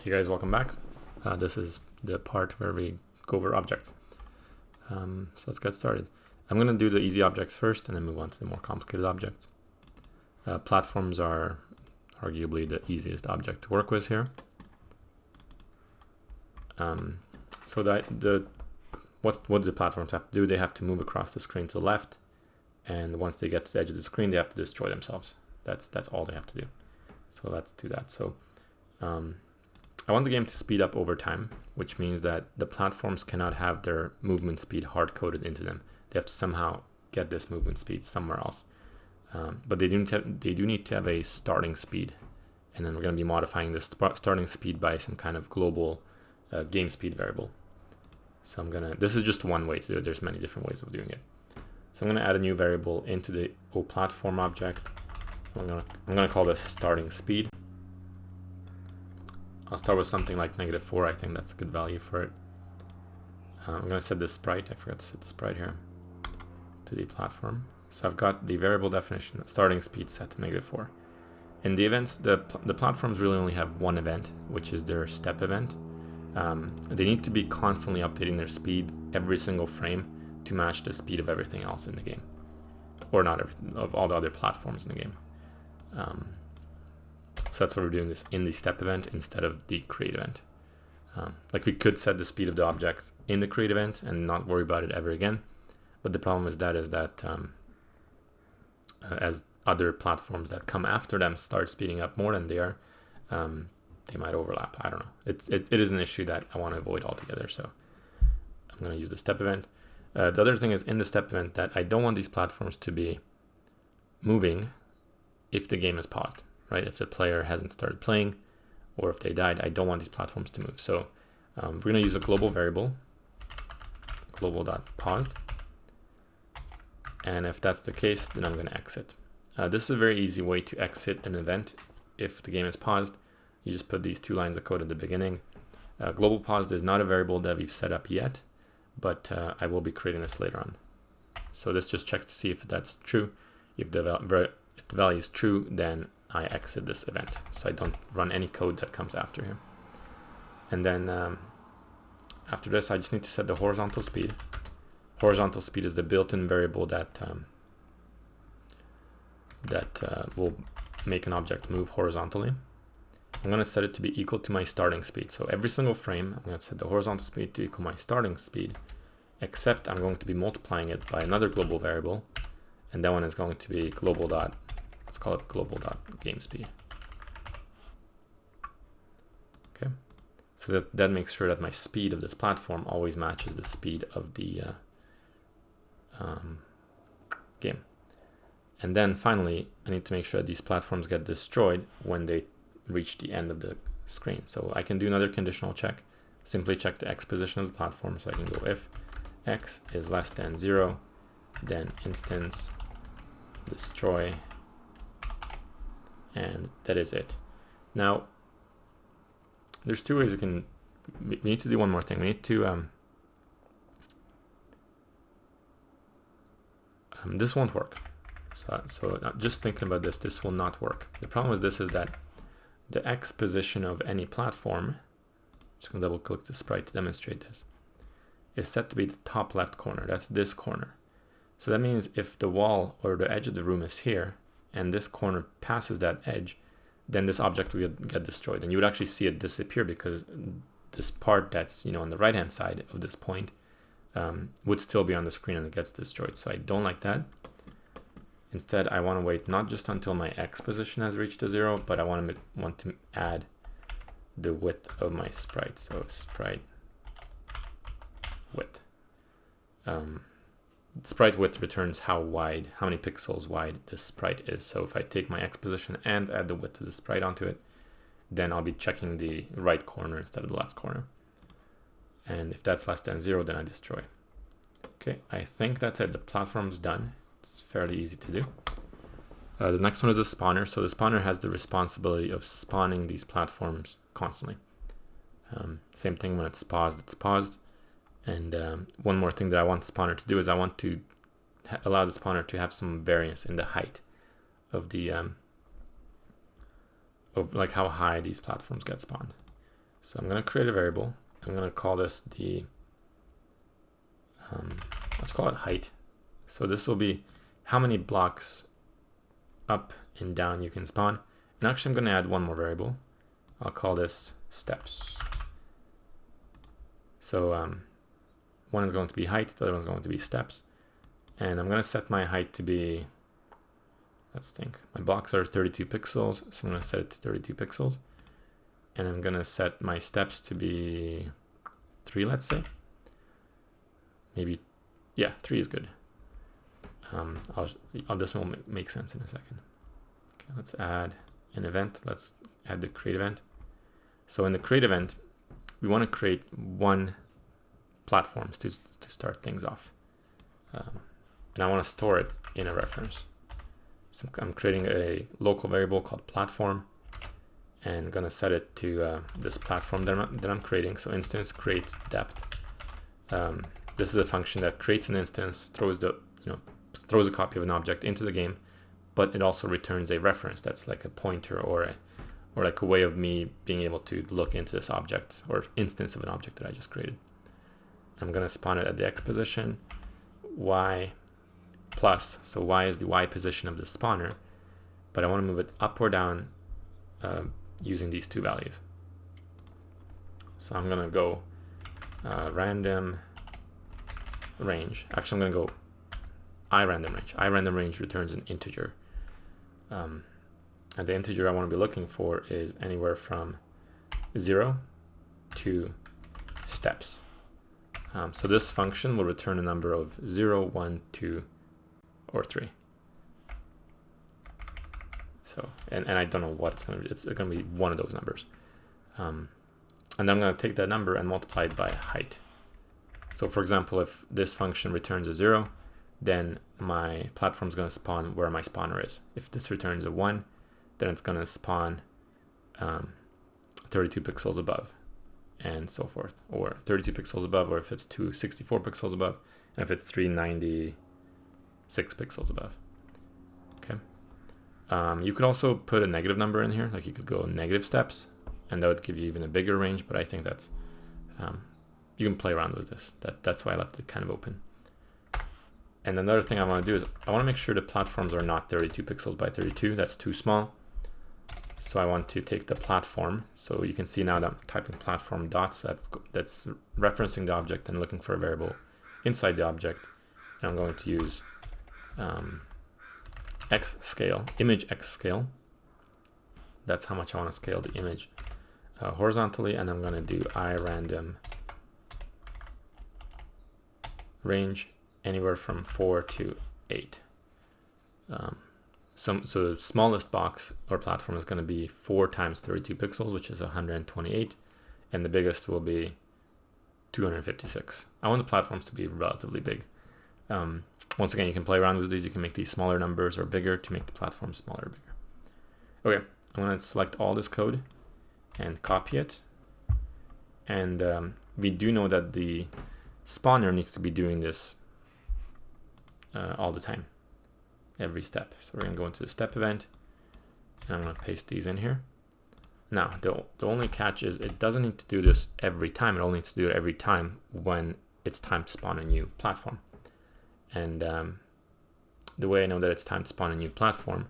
Hey guys, welcome back. This is the part where we go over objects. So let's get started. I'm going to do the easy objects first and then move on to the more complicated objects. Platforms are arguably the easiest object to work with here. What do the platforms have to do? They have to move across the screen to the left, and once they get to the edge of the screen, they have to destroy themselves. That's all they have to do. So let's do that. So I want the game to speed up over time, which means that the platforms cannot have their movement speed hard-coded into them. They have to somehow get this movement speed somewhere else. But they do need to have a starting speed. And then we're going to be modifying this starting speed by some kind of global game speed variable. So this is just one way to do it. There's many different ways of doing it. So I'm going to add a new variable into the OPlatform object. I'm going to call this starting speed. I'll start with something like -4. I think that's a good value for it. I'm going to set this sprite. I forgot to set the sprite here to the platform. So I've got the variable definition, starting speed set to -4. In the events, the platforms really only have one event, which is their step event. They need to be constantly updating their speed every single frame to match the speed of everything else in the game. Or not everything, of all the other platforms in the game. So that's why we're doing this in the step event instead of the create event. Like we could set the speed of the object in the create event and not worry about it ever again. But the problem is that as other platforms that come after them start speeding up more than they are, they might overlap. I don't know. It is an issue that I want to avoid altogether. So I'm going to use the step event. The other thing is in the step event that I don't want these platforms to be moving if the game is paused, right? If the player hasn't started playing or if they died, I don't want these platforms to move. So we're going to use a global variable, global.paused. And if that's the case, then I'm going to exit. This is a very easy way to exit an event if the game is paused. You just put these 2 lines of code at the beginning. Global paused is not a variable that we've set up yet, but I will be creating this later on. So this just checks to see if that's true. If the value is true, then I exit this event. So I don't run any code that comes after here. And then after this, I just need to set the horizontal speed. Horizontal speed is the built-in variable that will make an object move horizontally. I'm going to set it to be equal to my starting speed. So every single frame, I'm going to set the horizontal speed to equal my starting speed, except I'm going to be multiplying it by another global variable. And that one is going to be let's call it global.gamespeed. Okay. So that makes sure that my speed of this platform always matches the speed of the game. And then finally, I need to make sure that these platforms get destroyed when they reach the end of the screen. So I can do another conditional check. Simply check the x position of the platform. So I can go if x is less than 0, then instance destroy, and that is it. Now, there's 2 ways we need to do one more thing. We need to this won't work. So just thinking about this will not work. The problem with this is that the x position of any platform, just gonna double click the sprite to demonstrate this, is set to be the top left corner. That's this corner. So that means if the wall or the edge of the room is here and this corner passes that edge, then this object will get destroyed. And you would actually see it disappear because this part that's on the right hand side of this point would still be on the screen and it gets destroyed. So I don't like that. Instead, I want to wait not just until my x position has reached 0, but I want to add the width of my sprite. So sprite width. Sprite width returns how many pixels wide this sprite is. So if I take my x position and add the width of the sprite onto it, then I'll be checking the right corner instead of the left corner. And if that's less than 0, then I destroy. Okay, I think that's it. The platform's done. It's fairly easy to do. The next one is the spawner. So the spawner has the responsibility of spawning these platforms constantly. Same thing when it's paused. And one more thing that I want the spawner to do is I want to allow the spawner to have some variance in the height of the of like how high these platforms get spawned. So I'm going to create a variable. I'm going to call this the, let's call it height. So this will be how many blocks up and down you can spawn. And actually I'm going to add one more variable. I'll call this steps. So one is going to be height, the other one's going to be steps. And I'm going to set my height to be, let's think, my blocks are 32 pixels, so I'm going to set it to 32 pixels. And I'm going to set my steps to be 3, let's say. Maybe, yeah, 3 is good. This will make sense in a second. Okay, let's add an event. Let's add the create event. So in the create event, we want to create one platform to start things off. And I want to store it in a reference. So I'm creating a local variable called platform and going to set it to this platform that I'm creating. So instance create depth. This is a function that creates an instance, throws a copy of an object into the game, but it also returns a reference that's like a pointer or like a way of me being able to look into this object or instance of an object that I just created. I'm going to spawn it at the X position, Y plus, so Y is the Y position of the spawner, but I want to move it up or down using these two values. So I'm going to go random range. Actually, I'm going to go iRandom range. iRandom range returns an integer. And the integer I want to be looking for is anywhere from 0 to steps. So this function will return a number of 0, 1, 2, or 3. So, and I don't know what it's going to be. It's going to be one of those numbers. And then I'm going to take that number and multiply it by height. So for example, if this function returns a 0, then my platform is going to spawn where my spawner is. If this returns a 1, then it's going to spawn 32 pixels above, and so forth, or 32 pixels above, or if it's 264 pixels above, and if it's 396 pixels above. Okay. You could also put a negative number in here, like you could go negative steps, and that would give you even a bigger range, but I think that's, you can play around with this. That's why I left it kind of open. And another thing I want to do is I want to make sure the platforms are not 32 pixels by 32. That's too small. So I want to take the platform. So you can see now that I'm typing platform dots. That's referencing the object and looking for a variable inside the object. And I'm going to use X scale, image X scale. That's how much I want to scale the image horizontally. And I'm going to do iRandom range anywhere from 4 to 8. So the smallest box or platform is going to be 4 times 32 pixels, which is 128, and the biggest will be 256. I want the platforms to be relatively big. Once again, you can play around with these. You can make these smaller numbers or bigger to make the platform smaller or bigger. Okay, I'm going to select all this code and copy it. And we do know that the spawner needs to be doing this all the time, every step. So we're going to go into the step event, and I'm going to paste these in here. Now, the only catch is it doesn't need to do this every time. It only needs to do it every time when it's time to spawn a new platform. And the way I know that it's time to spawn a new platform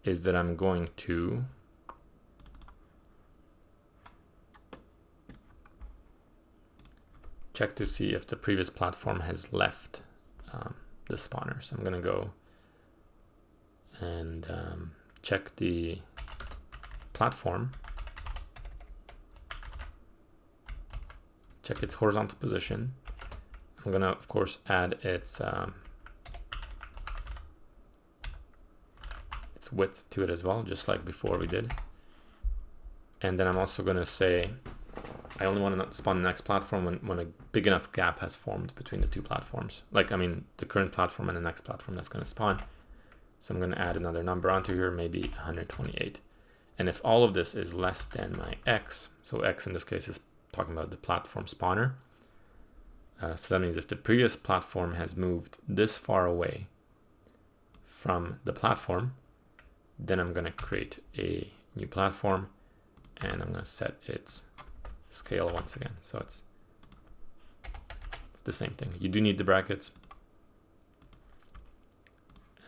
is that I'm going to check to see if the previous platform has left the spawner. So I'm going to go and check the platform, check its horizontal position. I'm going to, of course, add its width to it as well, just like before we did. And then I'm also going to say I only want to spawn the next platform when a big enough gap has formed between the two platforms. Like, I mean, the current platform and the next platform that's going to spawn. So I'm going to add another number onto here, maybe 128. And if all of this is less than my X, so X in this case is talking about the platform spawner. So that means if the previous platform has moved this far away from the platform, then I'm going to create a new platform, and I'm going to set its scale once again. So it's the same thing. You do need the brackets.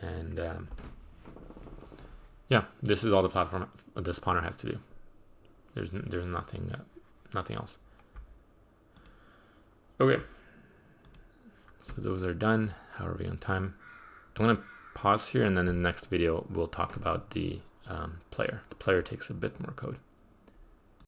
And yeah, this is all the platform the spawner has to do. There's nothing else. Okay, so those are done. How are we on time? I'm gonna pause here, and then in the next video we'll talk about the player. The player takes a bit more code.